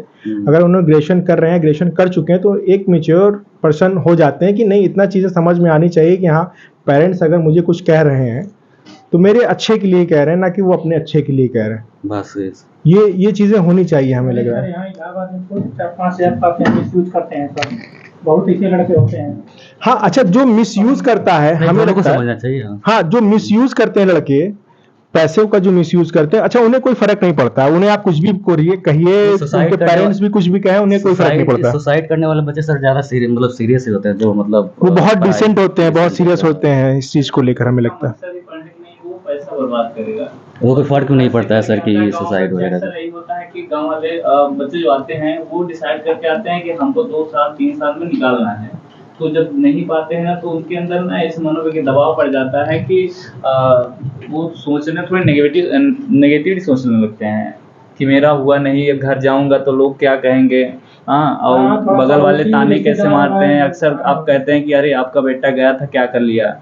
अगर उन्होंने ग्रेजुएशन कर रहे हैं, ग्रेजुएशन कर चुके हैं, तो एक मेच्योर पर्सन हो जाते हैं कि नहीं, इतना चीज़ें समझ में आनी चाहिए कि हाँ, पेरेंट्स अगर मुझे कुछ कह रहे हैं तो मेरे अच्छे के लिए कह रहे हैं, ना कि वो अपने अच्छे के लिए कह रहे हैं। बस ये चीज़ें होनी चाहिए, हमें लग रहा है। यहाँ इलाहाबाद में 4-5 हज़ार का मिसयूज करते हैं सब, बहुत ऐसे लड़के होते हैं। हाँ, अच्छा, जो मिसयूज करता है हमें लगता है, समझना चाहिए। हाँ, जो मिसयूज करते हैं लड़के, पैसों का जो मिसयूज करते हैं, अच्छा, उन्हें कोई फर्क नहीं पड़ता, उन्हें आप कुछ भी कहिए, उनके पेरेंट्स भी कुछ भी कहें, उन्हें कोई फर्क नहीं पड़ता। सुसाइड करने वाले बच्चे सर ज़्यादा सीरियस ही होते हैं, जो मतलब वो बहुत डिसेंट होते हैं, बहुत सीरियस होते हैं इस चीज को लेकर, हमें लगता है। पैसा बर्बाद करेगा, वो कोई फर्क नहीं पड़ता है सर कि सुसाइड वगैरह। सर यही होता है कि गांव वाले बच्चे जो आते हैं वो डिसाइड करके आते हैं कि हमको 2 साल 3 साल में निकालना है, तो जब नहीं पाते हैं ना तो उनके अंदर ना इस मनोवैज्ञानिक दबाव पड़ जाता है कि वो सोचने थोड़े नेगेटिव सोचने लगते हैं कि मेरा हुआ नहीं, अब घर जाऊंगा तो लोग क्या कहेंगे। हाँ, और बगल वाले ताने कैसे मारते हैं, अक्सर आप कहते हैं कि अरे आपका बेटा गया था, क्या कर लिया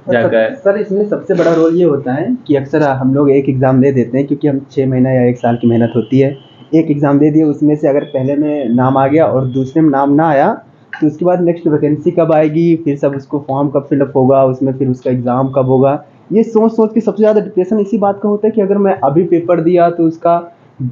जाकर। सर इसमें सबसे बड़ा रोल ये होता है कि अक्सर हम लोग एक एग्ज़ाम दे देते हैं, क्योंकि हम 6 महीना या 1 साल की मेहनत होती है। एक एग्ज़ाम दे दिए, उसमें से अगर पहले में नाम आ गया और दूसरे में नाम ना आया, तो उसके बाद नेक्स्ट वैकेंसी कब आएगी, फिर सब उसको फॉर्म कब फिलअप होगा, उसमें फिर उसका एग्ज़ाम कब होगा, ये सोच सोच के सबसे ज़्यादा डिप्रेशन इसी बात का होता है कि अगर मैं अभी पेपर दिया तो उसका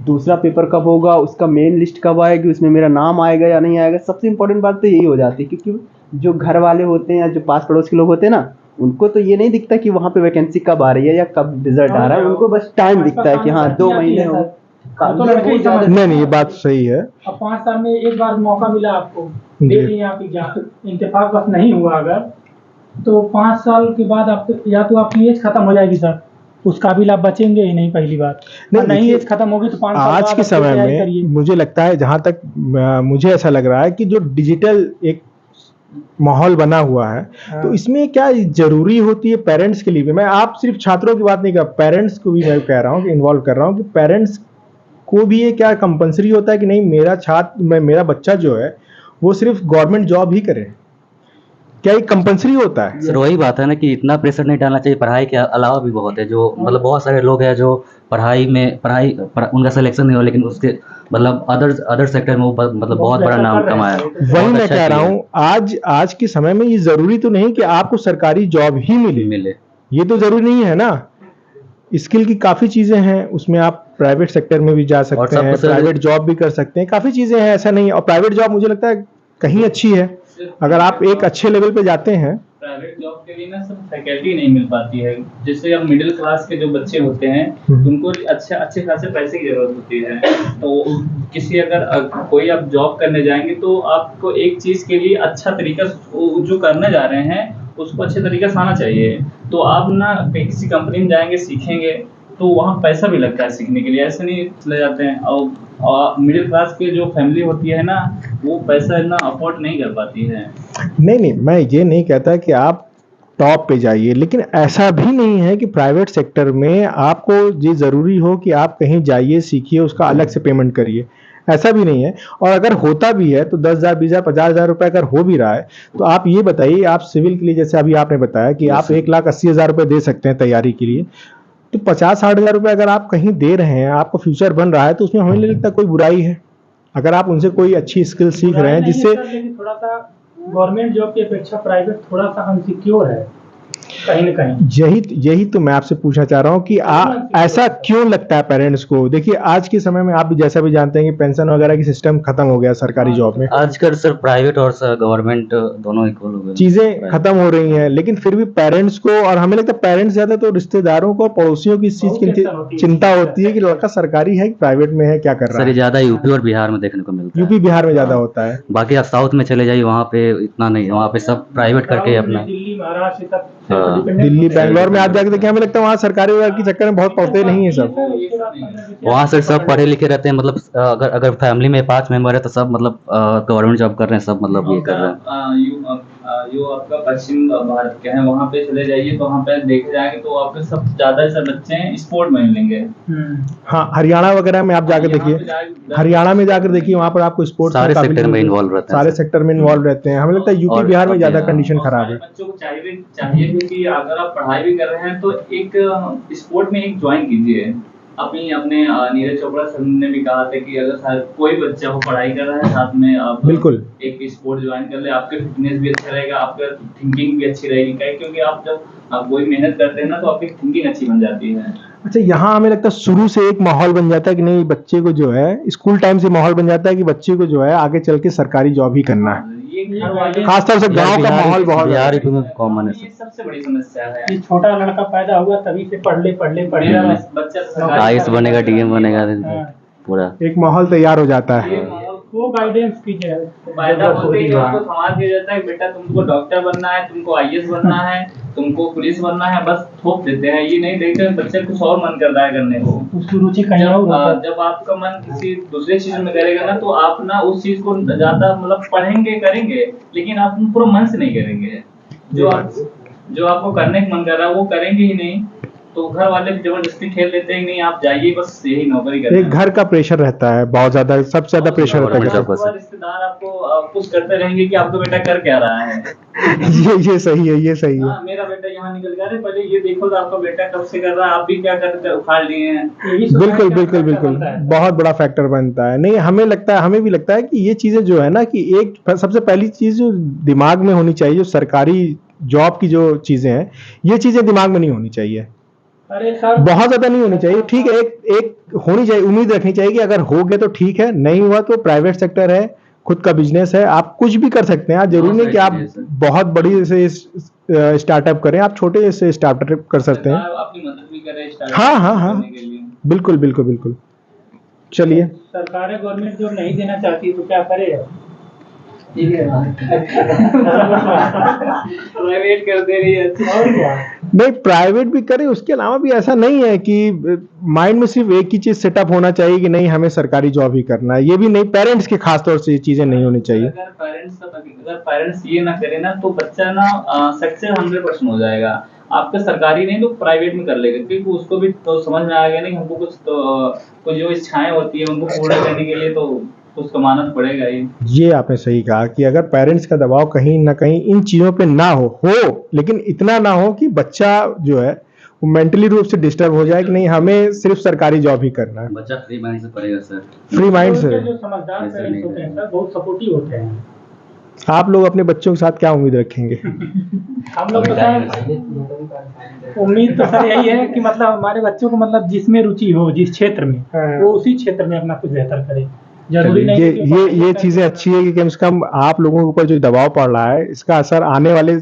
दूसरा पेपर कब होगा, उसका मेन लिस्ट कब आएगी, उसमें मेरा नाम आएगा या नहीं आएगा। सबसे इम्पोर्टेंट बात तो यही हो जाती है, क्योंकि जो घर वाले होते हैं या जो पास पड़ोस के लोग होते हैं ना, उनको तो ये नहीं दिखता कि वहाँ पे वैकेंसी कब आ रही है या कब रिजल्ट आ रहा है, उनको बस टाइम दिखता है कि हाँ 2 महीने हो। नहीं, ये बात सही है। अब 5 साल में एक बार मौका मिला आपको, दे दिए आप एग्जाम, इंतफाक बस नहीं हुआ अगर, तो 5 साल के बाद आप या तो आपकी एज खत्म हो जाएगी सर, उस काबिल आप बचेंगे ही नहीं, पहली बात। नहीं एज खत्म होगी तो 5 साल आज के समय में मुझे लगता है, जहाँ तक मुझे ऐसा लग रहा है कि जो डिजिटल एक माहौल बना हुआ है, तो इसमें क्या जरूरी होती है पेरेंट्स के लिए भी, मैं आप सिर्फ छात्रों की बात नहीं कर, पेरेंट्स को भी मैं कह रहा हूँ कि इन्वॉल्व कर रहा हूँ कि पेरेंट्स को भी ये क्या कंपलसरी होता है कि नहीं, मेरा बच्चा जो है वो सिर्फ गवर्नमेंट जॉब ही करे, क्या ये कंपलसरी होता है? सर वही बात है ना कि इतना प्रेशर नहीं डालना चाहिए। पढ़ाई के अलावा भी बहुत है, जो मतलब बहुत सारे लोग हैं जो उनका सिलेक्शन नहीं हुआ, लेकिन उसके मतलब अदर सेक्टर में वो मतलब बहुत बड़ा नाम कमाया। वही मैं कह रहा हूँ, आज के समय में ये जरूरी तो नहीं कि आपको सरकारी जॉब ही मिले, ये तो जरूरी नहीं है ना। स्किल की काफी चीजें हैं, उसमें आप प्राइवेट सेक्टर में भी जा सकते हैं, प्राइवेट जॉब भी कर सकते हैं, काफी चीजें हैं, ऐसा नहीं। और प्राइवेट जॉब मुझे लगता है कहीं अच्छी है, अगर आप एक अच्छे लेवल पे जाते हैं प्राइवेट जॉब के लिए ना सब फैकल्टी नहीं मिल पाती है। जैसे अब मिडिल क्लास के जो बच्चे होते हैं उनको अच्छे खासे पैसे की जरूरत होती है। तो किसी अगर कोई आप जॉब करने जाएंगे तो आपको एक चीज के लिए अच्छा तरीका जो करने जा रहे हैं उसको अच्छे तरीके से आना चाहिए। तो आप ना किसी कंपनी में जाएंगे सीखेंगे तो वहाँ पैसा भी लगता है सीखने के लिए, ऐसे नहीं चले जाते हैं। और मिडिल क्लास की जो फैमिली होती है ना वो पैसा इतना अफोर्ड नहीं कर पाती है। नहीं, मैं ये नहीं कहता कि आप टॉप पे जाइए, लेकिन ऐसा भी नहीं है कि प्राइवेट सेक्टर में आपको ये ज़रूरी हो कि आप कहीं जाइए, सीखिए, उसका अलग से पेमेंट करिए, ऐसा भी नहीं है। और अगर होता भी है तो 10,000, 20,000, 50,000 रुपये अगर हो भी रहा है तो आप ये बताइए, आप सिविल के लिए जैसे अभी आपने बताया कि आप 1,80,000 रुपये दे सकते हैं तैयारी के लिए, तो 50-60,000 रुपये अगर आप कहीं दे रहे हैं, आपका फ्यूचर बन रहा है, तो उसमें हमें नहीं लगता कोई बुराई है। अगर आप उनसे कोई अच्छी स्किल सीख रहे हैं जिससे थोड़ा सा गवर्नमेंट जॉब की अपेक्षा प्राइवेट थोड़ा सा अनसिक्योर है कहीं न कहीं। यही तो मैं आपसे पूछना चाह रहा हूँ कि ऐसा क्यों लगता है पेरेंट्स को? देखिए आज के समय में आप भी जैसा भी जानते हैं कि पेंशन वगैरह की सिस्टम खत्म हो गया सरकारी जॉब में, आजकल सर प्राइवेट और सर गवर्नमेंट दोनों इक्वल हो गए, चीजें खत्म हो रही हैं, लेकिन फिर भी पेरेंट्स को, और हमें लगता है पेरेंट्स ज्यादा तो रिश्तेदारों को, पड़ोसियों की इस चीज की चिंता होती है कि लड़का सरकारी है कि प्राइवेट में है, क्या कर रहा सर है। ये ज्यादा यूपी और बिहार में देखने को मिलता है। यूपी बिहार में ज्यादा होता है। बाकी आप साउथ में चले जाइए वहाँ पे इतना नहीं, वहाँ पे सब प्राइवेट करके अपना दिल्ली, महाराष्ट्र तक हाँ। दिल्ली, बैंगलोर में आप जाके देखिए, हमें लगता है वहाँ सरकारी वगैरह के चक्कर में बहुत पढ़ते नहीं है सब। वहाँ सर सब पढ़े लिखे रहते हैं, मतलब अगर फैमिली में 5 मेंबर है तो सब मतलब गवर्नमेंट जॉब कर रहे हैं, सब मतलब ये कर रहे हैं। जो आपका पश्चिम भारत के हैं वहाँ पे चले जाइए तो वहाँ पे देखे जाएंगे तो आपके सब ज्यादा से बच्चे स्पोर्ट में मिलेंगे। हाँ, हरियाणा वगैरह में आप जाकर देखिए, हरियाणा में जाकर देखिए, वहाँ पर आपको स्पोर्ट्स सारे सेक्टर में इन्वॉल्व रहते हैं, सारे सेक्टर में इन्वॉल्व रहते हैं। हमें लगता है यूपी बिहार में ज्यादा कंडीशन खराब है। बच्चों को चाहिए क्योंकि अगर आप पढ़ाई भी कर रहे हैं तो एक स्पोर्ट में एक ज्वाइन कीजिए। अपने नीरज चोपड़ा सर ने भी कहा था कि अगर कोई बच्चा हो पढ़ाई कर रहा है साथ में आप बिल्कुल एक स्पोर्ट ज्वाइन कर ले, आपका फिटनेस भी अच्छा रहेगा, आपका थिंकिंग भी अच्छी रहेगी। क्योंकि आप जब कोई मेहनत करते हैं ना तो आपकी थिंकिंग अच्छी बन जाती है। अच्छा, यहाँ हमें लगता है शुरू से एक माहौल बन जाता है कि नहीं, बच्चे को जो है स्कूल टाइम से माहौल बन जाता है कि बच्चे को जो है आगे चल के सरकारी जॉब ही करना है। खासतौर से गांव का माहौल बहुत कॉमन है, ये सबसे बड़ी समस्या है। ये छोटा लड़का पैदा हुआ तभी से पढ़ेगा बच्चा आईएएस बनेगा, डीएम बनेगा, पूरा एक माहौल तैयार हो जाता है। वो गाइडेंस कीजिए। पैदा होते ही आपको समाज दिया जाता है बेटा तुमको डॉक्टर बनना है, तुमको आईएएस बनना है, तुमको पुलिस बनना है, बस थोप देते हैं। ये नहीं देखते बच्चे कुछ और मन कर रहा है करने को, उसकी रुचि कहीं और। जब आपका मन किसी दूसरे चीज में करेगा ना तो आप ना उस चीज को ज्यादा मतलब पढ़ेंगे करेंगे लेकिन आप पूरा मन से नहीं करेंगे। जो आपको करने का मन कर रहा है वो करेंगे ही नहीं, तो घर वाले जबरदस्ती खेल लेते हैं नहीं आप जाइए बस यही नौकरी करना है। एक घर का प्रेशर रहता है बहुत ज्यादा, सबसे ज्यादा प्रेशर रहता है। रिश्तेदार आपको पुश करते रहेंगे कि आपका बेटा कर क्या रहा है। ये सही है, ये सही है। मेरा बेटा यहाँ निकल गया है, पहले ये देखो तो आपका बेटा कब से कर रहा है, आप भी क्या करते उखाड़ लिए हैं। बिल्कुल बिल्कुल बिल्कुल, बहुत बड़ा फैक्टर बनता है। नहीं, हमें लगता है, हमें भी लगता है कि ये चीजें जो है ना, कि एक सबसे पहली चीज जो दिमाग में होनी चाहिए, जो सरकारी जॉब की जो चीजें हैं, ये चीजें दिमाग में नहीं होनी चाहिए, बहुत ज्यादा नहीं होनी चाहिए। ठीक है, एक होनी चाहिए, उम्मीद रखनी चाहिए कि अगर हो गए तो ठीक है, नहीं हुआ तो प्राइवेट सेक्टर है, खुद का बिजनेस है, आप कुछ भी कर सकते हैं। जरूरी नहीं कि आप बहुत बड़ी से स्टार्टअप करें, आप छोटे से स्टार्टअप कर सकते हैं। अपनी मदद भी करें। हाँ, बिल्कुल बिल्कुल बिल्कुल। चलिए, सरकार गवर्नमेंट जॉब नहीं देना चाहती तो क्या करेगा? प्राइवेट कर दे रही है और क्या? नहीं, प्राइवेट भी करे, उसके अलावा भी ऐसा नहीं है कि माइंड में सिर्फ एक ही चीज सेटअप होना चाहिए कि नहीं हमें सरकारी जॉब ही करना है। ये भी नहीं, पेरेंट्स के खास तौर से ये चीजें नहीं होनी चाहिए। अगर पेरेंट्स ये ना करे ना तो बच्चा ना सक्सेस 100% हो जाएगा। आपका सरकारी नहीं तो प्राइवेट में कर लेगा, क्योंकि उसको भी तो समझ में आ गया नहीं हमको कुछ जो इच्छाएं होती है उनको पूरा करने के लिए तो कुछ कमाना पड़ेगा ही। ये आपने सही कहा कि अगर पेरेंट्स का दबाव कहीं ना कहीं इन चीजों पे ना हो, लेकिन इतना ना हो कि बच्चा जो है वो मेंटली रूप से डिस्टर्ब हो जाए कि नहीं हमें सिर्फ सरकारी जॉब ही करना है। बच्चा फ्री माइंड से पढ़ेगा सर, फ्री माइंड से। जो समझदार पेरेंट्स होते हैं सर बहुत सपोर्टिव होते हैं। आप लोग अपने बच्चों के साथ क्या उम्मीद रखेंगे? हम लोग तो सर उम्मीद तो सर यही है कि मतलब हमारे बच्चों को मतलब जिसमें रुचि हो, जिस क्षेत्र में, वो उसी क्षेत्र में अपना कुछ बेहतर करे। जरूरी नहीं ये चीजें अच्छी है कि कम से कम आप लोगों के ऊपर जो दबाव पड़ रहा है इसका असर आने वाले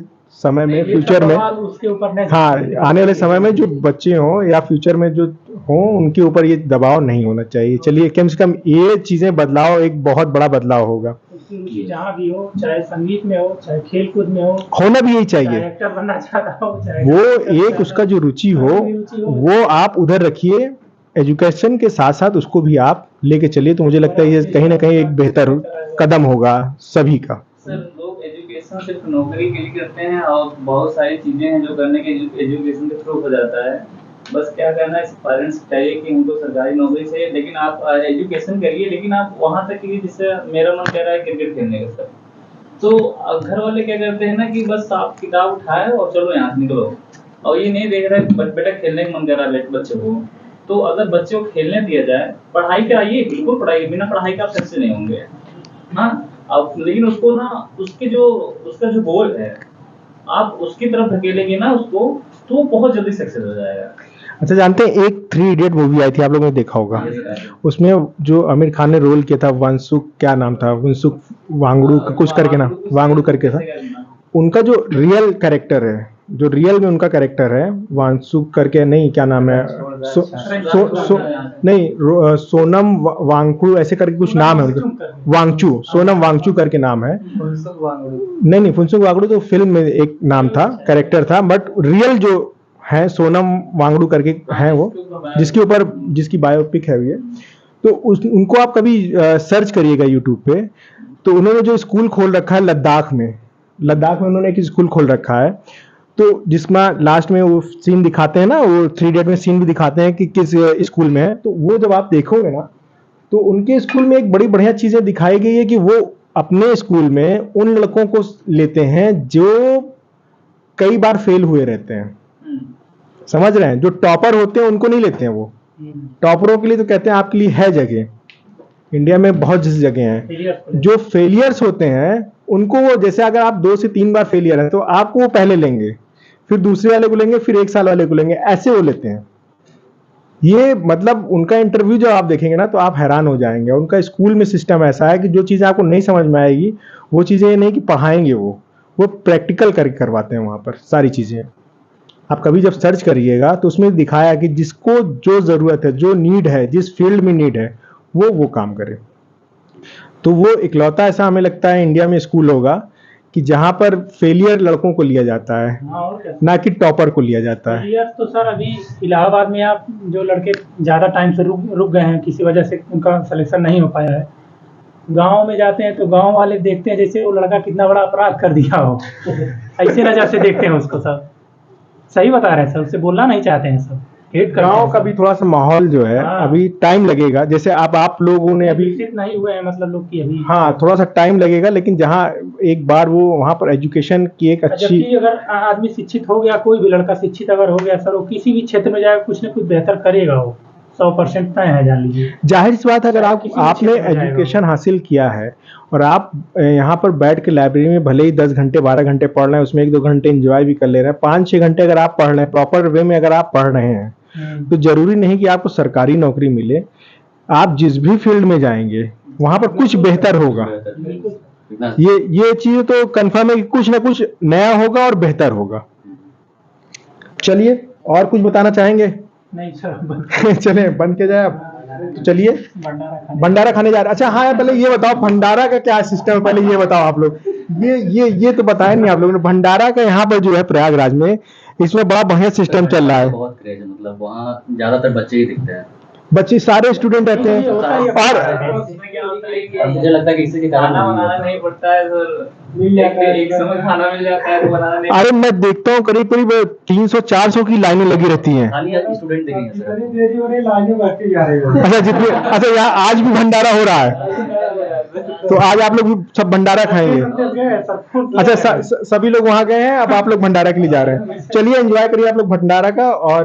समय में, ये फ्यूचर सब में, सवाल उसके ऊपर नहीं हाँ आने वाले समय में जो बच्चे हों या फ्यूचर में जो हों उनके ऊपर ये दबाव नहीं होना चाहिए। चलिए कम से कम ये चीजें बदलाव, एक बहुत बड़ा बदलाव होगा। उसकी रुचि जहाँ भी हो, चाहे संगीत में हो, चाहे खेल कूद में हो, होना भी यही चाहे चाहिए। एक्टर बनना चाहता हो, चाहे वो डांस करना एक चाहता उसका जो रुचि हो हो, वो आप उधर रखिए, एजुकेशन के साथ साथ उसको भी आप लेके चलिए, तो मुझे लगता है ये कहीं ना कहीं एक बेहतर कदम होगा सभी का। सर लोग एजुकेशन सिर्फ नौकरी के लिए करते हैं और बहुत सारी चीज़ें हैं जो करने के एजुकेशन के थ्रू हो जाता है। बस क्या करना है, पेरेंट्स चाहिए कि उनको सरकारी नौकरी चाहिए, लेकिन आप एजुकेशन करिए, लेकिन आप वहाँ तक कि जिससे मेरा मन कह रहा है क्रिकेट खेलने का सर, तो घर वाले क्या करते हैं ना कि बस आप किताब उठाए और चलो यहाँ से निकलो, और ये नहीं देख रहे बेटा खेलने का मन कर रहा है बच्चे को। तो अगर बच्चे को खेलने दिया जाए, पढ़ाई कराइए, बिल्कुल पढ़ाई, बिना पढ़ाई का आप सक्सेस नहीं होंगे, हाँ। अब लेकिन उसको ना उसका जो गोल है आप उसकी तरफ धकेलेंगे ना उसको, तो बहुत जल्दी सक्सेस हो जाएगा। अच्छा, जानते हैं एक 3 इडियट मूवी आई थी, आप लोगों ने देखा होगा, उसमें जो आमिर खान ने रोल किया था, वांगसुक, क्या नाम था, वांगसुक वांगडू कुछ करके ना, वांगडू करके था। उनका जो रियल कैरेक्टर है, जो रियल में उनका कैरेक्टर है, वांगसुक करके नहीं, क्या नाम है, सोनम वांगचू ऐसे करके कुछ नाम है उनका, वांगचू, सोनम वांगचू करके नाम है। नहीं, फुनसुक वांगडू तो फिल्म में एक नाम था, कैरेक्टर था, बट रियल जो है सोनम वांगडू करके है वो, जिसकी बायोपिक है ये। तो उनको आप कभी सर्च करिएगा यूट्यूब पे, तो उन्होंने जो स्कूल खोल रखा है लद्दाख में उन्होंने एक स्कूल खोल रखा है, तो जिसमें लास्ट में वो सीन दिखाते हैं ना, वो 3 इडियट में सीन भी दिखाते हैं कि किस स्कूल में है, तो वो जब आप देखोगे ना, तो उनके स्कूल में एक बड़ी बढ़िया चीजें दिखाई गई है कि वो अपने स्कूल में उन लड़कों को लेते हैं जो कई बार फेल हुए रहते हैं, समझ रहे हैं, जो टॉपर होते हैं उनको नहीं लेते हैं वो। टॉपरों के लिए तो कहते हैं आपके लिए है जगह, इंडिया में बहुत जगह हैं। जो फेलियर्स होते हैं उनको वो, जैसे अगर आप 2 से 3 बार फेलियर हैं तो आपको वो पहले लेंगे, फिर दूसरे वाले को लेंगे, फिर 1 साल वाले को लेंगे, ऐसे वो लेते हैं। ये मतलब उनका इंटरव्यू जो आप देखेंगे ना तो आप हैरान हो जाएंगे। उनका स्कूल में सिस्टम ऐसा है कि जो चीज़ें आपको नहीं समझ में आएगी वो चीज़ें ये नहीं कि पढ़ाएंगे, वो प्रैक्टिकल करके करवाते हैं वहाँ पर सारी चीज़ें। आप कभी जब सर्च करिएगा तो उसमें दिखाया कि जिसको जो ज़रूरत है, जो नीड है, जिस फील्ड में नीड है, वो काम करे। तो वो इकलौता ऐसा हमें लगता है इंडिया में स्कूल होगा कि जहाँ पर फेलियर लड़कों को लिया जाता है, ना कि टॉपर को लिया जाता है। फेलियर तो सर अभी इलाहाबाद में आप जो लड़के ज़्यादा टाइम से रुक गए हैं, किसी वजह से उनका सिलेक्शन नहीं हो पाया है, गांव में जाते हैं तो गांव वाले देखते हैं जैसे वो लड़का कितना बड़ा अपराध कर दिया हो, ऐसे नजर से देखते हैं उसको। सब सही बता रहे हैं सर, उससे बोलना नहीं चाहते हैं सब, गांव का भी थोड़ा सा माहौल जो है अभी टाइम लगेगा, जैसे आप लोगों ने अभी विकसित नहीं हुए हैं, मतलब लोग की अभी, हाँ थोड़ा सा टाइम लगेगा, लेकिन जहाँ एक बार वो वहाँ पर एजुकेशन की एक अच्छी, अगर आदमी शिक्षित हो गया, कोई भी लड़का शिक्षित अगर हो गया सर, वो किसी भी क्षेत्र में जाकर कुछ न कुछ बेहतर करेगा, वो 100% तय है, जान लीजिए। जाहिर सी बात है, अगर आपने एजुकेशन हासिल किया है और आप यहाँ पर बैठ के लाइब्रेरी में भले ही 10 घंटे 12 घंटे पढ़ रहे हैं, उसमें 1-2 घंटे एंजॉय भी कर ले रहे हैं, 5-6 घंटे अगर आप पढ़ रहे हैं, प्रॉपर वे में अगर आप पढ़ रहे हैं, तो जरूरी नहीं कि आपको सरकारी नौकरी मिले। आप जिस भी फील्ड में जाएंगे वहां पर कुछ बेहतर होगा, ये चीज तो कंफर्म है कि कुछ ना कुछ नया होगा और बेहतर होगा। चलिए, और कुछ बताना चाहेंगे? नहीं सर, चले बंद के जाए अब। तो चलिए भंडारा खाने जा रहे। अच्छा हाँ यार, पहले ये बताओ भंडारा का क्या सिस्टम है, पहले ये बताओ आप लोग, ये तो बताया नहीं आप लोगों ने। भंडारा का यहाँ पर जो है प्रयागराज में, इसमें बड़ा बढ़िया सिस्टम चल रहा है, बहुत क्रेज है, मतलब वहाँ ज्यादातर बच्चे ही दिखते हैं, बच्चे सारे स्टूडेंट रहते हैं। और मुझे लगता है कि इसी के कारण खाना बनाना नहीं पड़ता है सर, एक समय खाना मिल जाता है तो बनाना नहीं। अरे मैं देखता हूँ करीब 300-400 की लाइनें लगी रहती हैं। खाली स्टूडेंट देखेंगे सर। अच्छा यहाँ आज भी भंडारा हो रहा है, तो आज आप लोग भी सब भंडारा खाएंगे? अच्छा सभी लोग वहाँ गए हैं, अब आप लोग भंडारा के लिए जा रहे हैं। चलिए एंजॉय करिए आप लोग भंडारा का, और